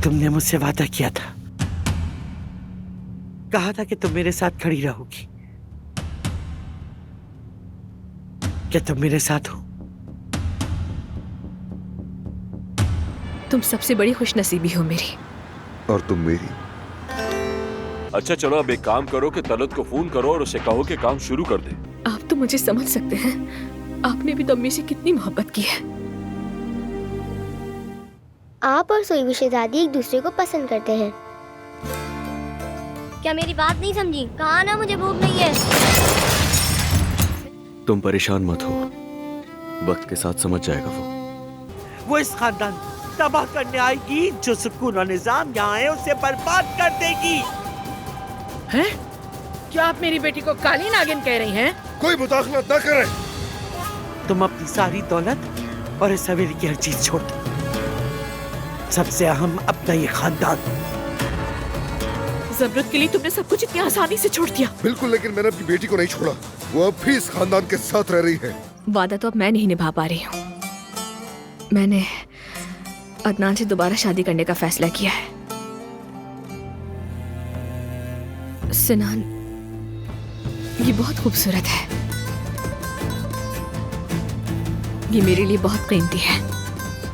तुमने मुझसे वादा किया था, कहा था कि तुम मेरे साथ खड़ी रहोगी। क्या तुम मेरे साथ हो? तुम सबसे बड़ी खुशनसीबी हो मेरी। और तुम मेरी। अच्छा चलो, अब एक काम करो कि तलत को फोन करो और उसे कहो कि काम शुरू कर दे। आप तो मुझे समझ सकते हैं, आपने भी तो अम्मी से कितनी मोहब्बत की है। आप और सोईबी शहजादी एक दूसरे को पसंद करते हैं। क्या मेरी बात नहीं समझी? कहा ना मुझे भूख नहीं है। तुम परेशान मत हो, वक्त के साथ समझ जाएगा वो इस खानदान तबाह करने आएगी। जो सुकून और निजाम यहाँ है उसे बर्बाद कर देगी। हैं? क्या आप मेरी बेटी को काली नागिन कह रही हैं? कोई मुदाखलत न करे। तुम अपनी सारी दौलत और इस हवेली की हर चीज छोड़ दो। सबसे अहम अपना ये खानदान। जरूरत के लिए तुमने सब कुछ इतनी आसानी से छोड़ दिया। बिल्कुल, लेकिन मैंने अपनी बेटी को नहीं छोड़ा। वो अब भी इस खानदान के साथ रह रही है। वादा तो अब मैं नहीं निभा पा रही हूँ। मैंने अदनान से दोबारा शादी करने का फैसला किया है। सिनान ये बहुत खूबसूरत है, ये मेरे लिए बहुत कीमती है।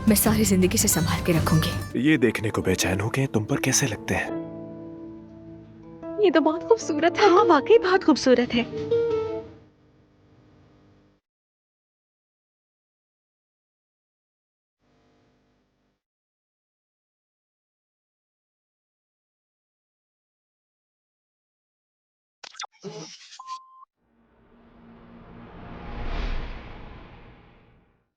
मैं सारी जिंदगी से संभाल के रखूंगी। ये देखने को बेचैन हो के तुम पर कैसे लगते हैं? ये तो बहुत खूबसूरत है। हाँ वाकई बहुत खूबसूरत है।